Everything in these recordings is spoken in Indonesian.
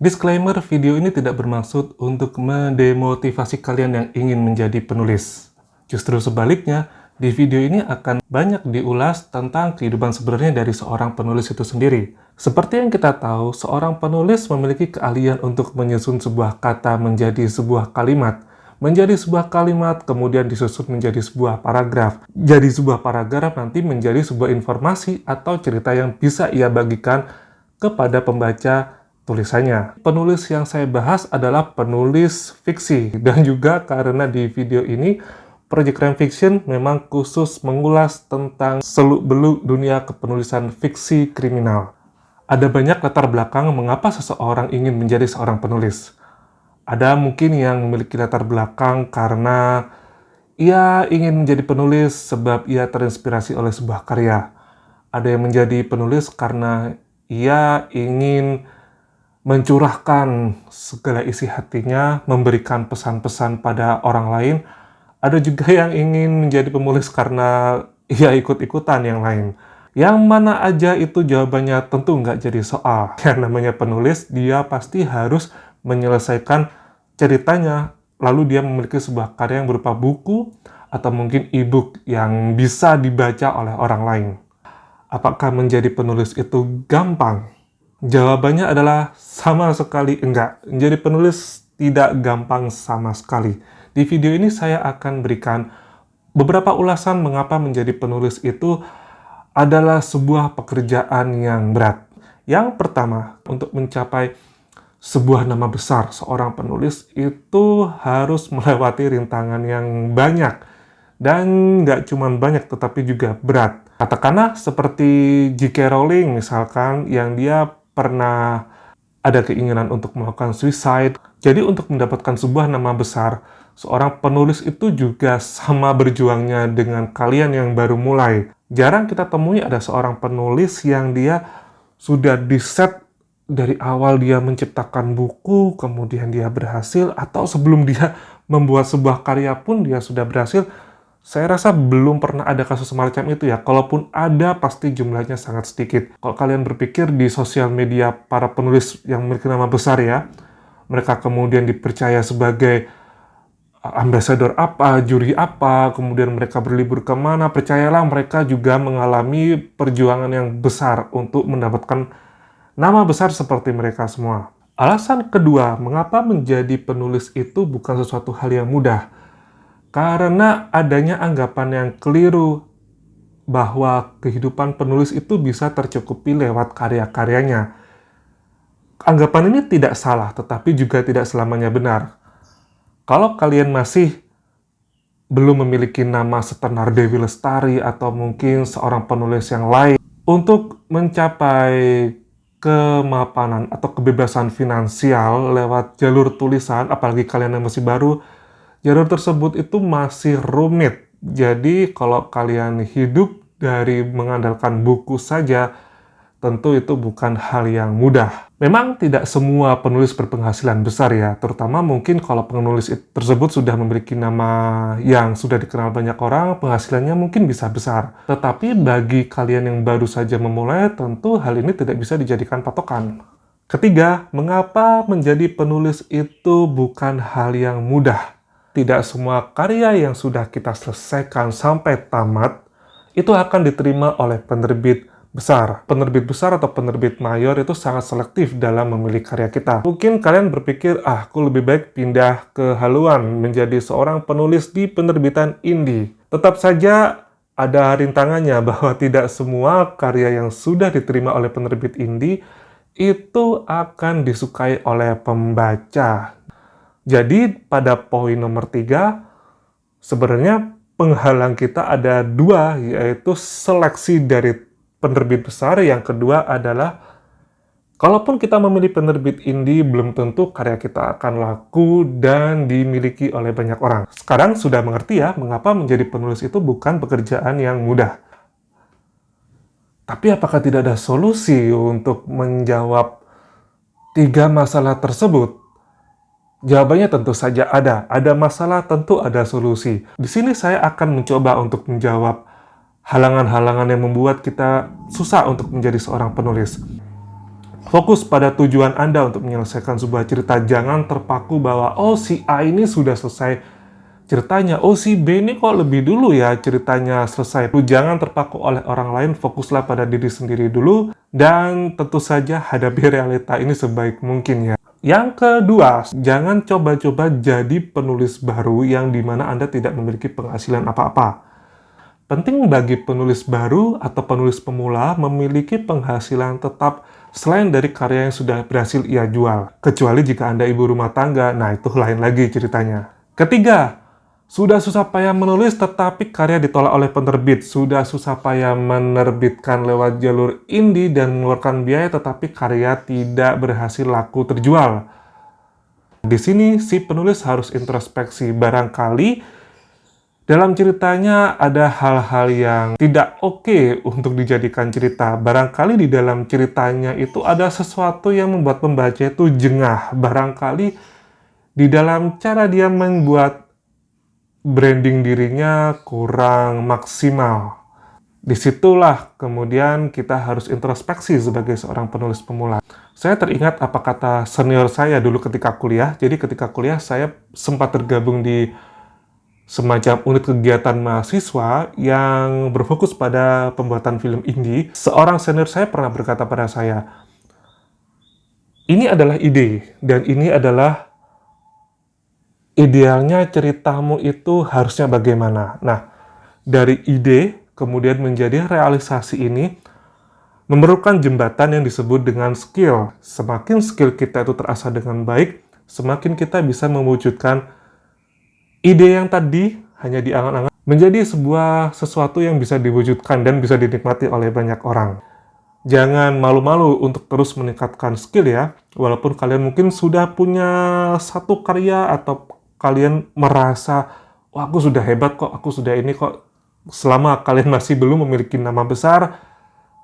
Disclaimer, video ini tidak bermaksud untuk mendemotivasi kalian yang ingin menjadi penulis. Justru sebaliknya, di video ini akan banyak diulas tentang kehidupan sebenarnya dari seorang penulis itu sendiri. Seperti yang kita tahu, seorang penulis memiliki keahlian untuk menyusun sebuah kata menjadi sebuah kalimat. Menjadi sebuah kalimat, kemudian disusun menjadi sebuah paragraf. Jadi sebuah paragraf nanti menjadi sebuah informasi atau cerita yang bisa ia bagikan kepada pembaca tulisannya. Penulis yang saya bahas adalah penulis fiksi, dan juga karena di video ini Project Crime Fiction memang khusus mengulas tentang seluk-beluk dunia kepenulisan fiksi kriminal. Ada banyak latar belakang mengapa seseorang ingin menjadi seorang penulis. Ada mungkin yang memiliki latar belakang karena ia ingin menjadi penulis sebab ia terinspirasi oleh sebuah karya. Ada yang menjadi penulis karena ia ingin mencurahkan segala isi hatinya, memberikan pesan-pesan pada orang lain. Ada juga yang ingin menjadi penulis karena ia ikut-ikutan yang lain. Yang mana aja itu jawabannya tentu nggak jadi soal. Yang namanya penulis, dia pasti harus menyelesaikan ceritanya, lalu dia memiliki sebuah karya yang berupa buku atau mungkin e-book yang bisa dibaca oleh orang lain. Apakah menjadi penulis itu gampang? Jawabannya adalah sama sekali enggak. Menjadi penulis tidak gampang sama sekali. Di video ini saya akan berikan beberapa ulasan mengapa menjadi penulis itu adalah sebuah pekerjaan yang berat. Yang pertama, untuk mencapai sebuah nama besar, seorang penulis itu harus melewati rintangan yang banyak. Dan nggak cuma banyak, tetapi juga berat. Katakanlah seperti J.K. Rowling misalkan, yang dia pernah ada keinginan untuk melakukan suicide. Jadi untuk mendapatkan sebuah nama besar, seorang penulis itu juga sama berjuangnya dengan kalian yang baru mulai. Jarang kita temui ada seorang penulis yang dia sudah di-set dari awal, dia menciptakan buku, kemudian dia berhasil, atau sebelum dia membuat sebuah karya pun dia sudah berhasil. Saya rasa belum pernah ada kasus semacam itu ya. Kalaupun ada, pasti jumlahnya sangat sedikit. Kalau kalian berpikir di sosial media para penulis yang memiliki nama besar ya, mereka kemudian dipercaya sebagai ambasador apa, juri apa, kemudian mereka berlibur kemana, percayalah mereka juga mengalami perjuangan yang besar untuk mendapatkan nama besar seperti mereka semua. Alasan kedua, mengapa menjadi penulis itu bukan sesuatu hal yang mudah. Karena adanya anggapan yang keliru bahwa kehidupan penulis itu bisa tercukupi lewat karya-karyanya. Anggapan ini tidak salah, tetapi juga tidak selamanya benar. Kalau kalian masih belum memiliki nama setenar Dewi Lestari atau mungkin seorang penulis yang lain, untuk mencapai kemapanan atau kebebasan finansial lewat jalur tulisan, apalagi kalian yang masih baru, jalur tersebut itu masih rumit. Jadi kalau kalian hidup dari mengandalkan buku saja, tentu itu bukan hal yang mudah. Memang tidak semua penulis berpenghasilan besar ya, terutama mungkin kalau penulis tersebut sudah memiliki nama yang sudah dikenal banyak orang, penghasilannya mungkin bisa besar. Tetapi bagi kalian yang baru saja memulai, tentu hal ini tidak bisa dijadikan patokan. Ketiga, mengapa menjadi penulis itu bukan hal yang mudah? Tidak semua karya yang sudah kita selesaikan sampai tamat itu akan diterima oleh penerbit besar. Penerbit besar atau penerbit mayor itu sangat selektif dalam memilih karya kita. Mungkin kalian berpikir, aku lebih baik pindah ke haluan menjadi seorang penulis di penerbitan indie. Tetap saja ada rintangannya bahwa tidak semua karya yang sudah diterima oleh penerbit indie itu akan disukai oleh pembaca. Jadi pada poin nomor 3, sebenarnya penghalang kita ada dua, yaitu seleksi dari penerbit besar. Yang kedua adalah, kalaupun kita memilih penerbit indie, belum tentu karya kita akan laku dan dimiliki oleh banyak orang. Sekarang sudah mengerti ya, mengapa menjadi penulis itu bukan pekerjaan yang mudah. Tapi apakah tidak ada solusi untuk menjawab 3 masalah tersebut? Jawabannya tentu saja ada. Ada masalah, tentu ada solusi. Di sini saya akan mencoba untuk menjawab halangan-halangan yang membuat kita susah untuk menjadi seorang penulis. Fokus pada tujuan Anda untuk menyelesaikan sebuah cerita. Jangan terpaku bahwa, oh si A ini sudah selesai ceritanya, oh si B ini kok lebih dulu ya ceritanya selesai. Jangan terpaku oleh orang lain, fokuslah pada diri sendiri dulu, dan tentu saja hadapi realita ini sebaik mungkin ya. Yang kedua, jangan coba-coba jadi penulis baru yang dimana Anda tidak memiliki penghasilan apa-apa. Penting bagi penulis baru atau penulis pemula memiliki penghasilan tetap selain dari karya yang sudah berhasil ia jual. Kecuali jika Anda ibu rumah tangga, nah itu lain lagi ceritanya. Ketiga, sudah susah payah menulis tetapi karya ditolak oleh penerbit. Sudah susah payah menerbitkan lewat jalur indie dan mengeluarkan biaya tetapi karya tidak berhasil laku terjual. Di sini si penulis harus introspeksi, barangkali dalam ceritanya ada hal-hal yang tidak oke untuk dijadikan cerita. Barangkali di dalam ceritanya itu ada sesuatu yang membuat pembaca itu jengah. Barangkali di dalam cara dia membuat branding dirinya kurang maksimal. Disitulah kemudian kita harus introspeksi sebagai seorang penulis pemula. Saya teringat apa kata senior saya dulu ketika kuliah. Jadi ketika kuliah saya sempat tergabung di semacam unit kegiatan mahasiswa yang berfokus pada pembuatan film indie. Seorang senior saya pernah berkata pada saya, ini adalah ide, dan ini adalah idealnya ceritamu itu harusnya bagaimana. Nah, dari ide kemudian menjadi realisasi ini memerlukan jembatan yang disebut dengan skill. Semakin skill kita itu terasah dengan baik, semakin kita bisa mewujudkan ide yang tadi hanya diangan-angan menjadi sebuah sesuatu yang bisa diwujudkan dan bisa dinikmati oleh banyak orang. Jangan malu-malu untuk terus meningkatkan skill ya. Walaupun kalian mungkin sudah punya satu karya atau kalian merasa, wah aku sudah hebat kok, aku sudah ini kok. Selama kalian masih belum memiliki nama besar,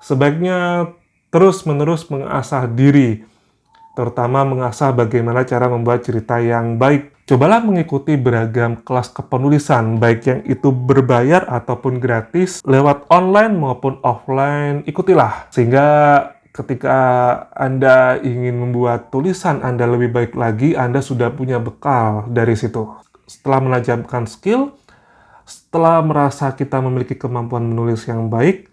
sebaiknya terus-menerus mengasah diri. Terutama mengasah bagaimana cara membuat cerita yang baik. Cobalah mengikuti beragam kelas kepenulisan, baik yang itu berbayar ataupun gratis, lewat online maupun offline, ikutilah. Sehingga ketika Anda ingin membuat tulisan Anda lebih baik lagi, Anda sudah punya bekal dari situ. Setelah menajamkan skill, setelah merasa kita memiliki kemampuan menulis yang baik,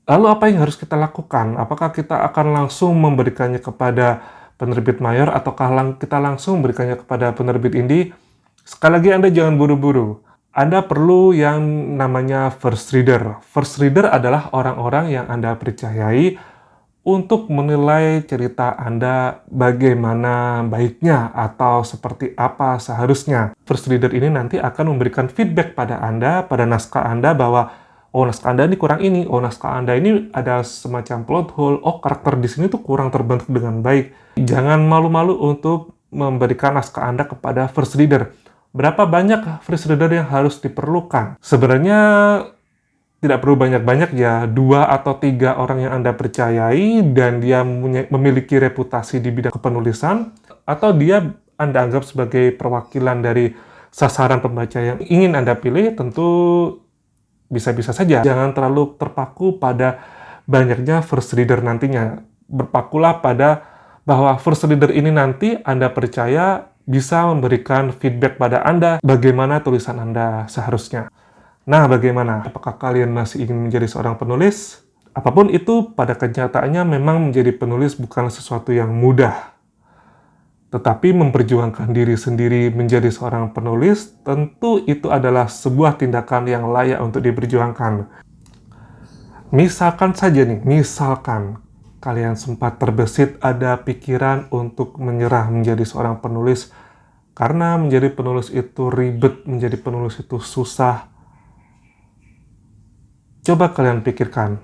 lalu apa yang harus kita lakukan? Apakah kita akan langsung memberikannya kepada penerbit mayor ataukah kita langsung memberikannya kepada penerbit indie? Sekali lagi Anda jangan buru-buru. Anda perlu yang namanya first reader. First reader adalah orang-orang yang Anda percayai untuk menilai cerita Anda bagaimana baiknya atau seperti apa seharusnya. First reader ini nanti akan memberikan feedback pada Anda, pada naskah Anda bahwa oh naskah Anda ini kurang ini, oh naskah Anda ini ada semacam plot hole, oh karakter di sini tuh kurang terbentuk dengan baik. Jangan malu-malu untuk memberikan naskah Anda kepada first reader. Berapa banyak first reader yang harus diperlukan? Sebenarnya tidak perlu banyak-banyak ya, 2 atau 3 orang yang Anda percayai dan dia memiliki reputasi di bidang kepenulisan, atau dia Anda anggap sebagai perwakilan dari sasaran pembaca yang ingin Anda pilih, tentu bisa-bisa saja. Jangan terlalu terpaku pada banyaknya first reader nantinya. Berpakulah pada bahwa first reader ini nanti Anda percaya bisa memberikan feedback pada Anda bagaimana tulisan Anda seharusnya. Nah, bagaimana? Apakah kalian masih ingin menjadi seorang penulis? Apapun itu, pada kenyataannya memang menjadi penulis bukan sesuatu yang mudah. Tetapi memperjuangkan diri sendiri menjadi seorang penulis, tentu itu adalah sebuah tindakan yang layak untuk diperjuangkan. Misalkan saja nih, misalkan kalian sempat terbesit ada pikiran untuk menyerah menjadi seorang penulis, karena menjadi penulis itu ribet, menjadi penulis itu susah. Coba kalian pikirkan,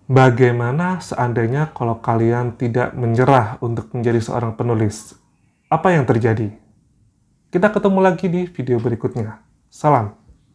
bagaimana seandainya kalau kalian tidak menyerah untuk menjadi seorang penulis? Apa yang terjadi? Kita ketemu lagi di video berikutnya. Salam.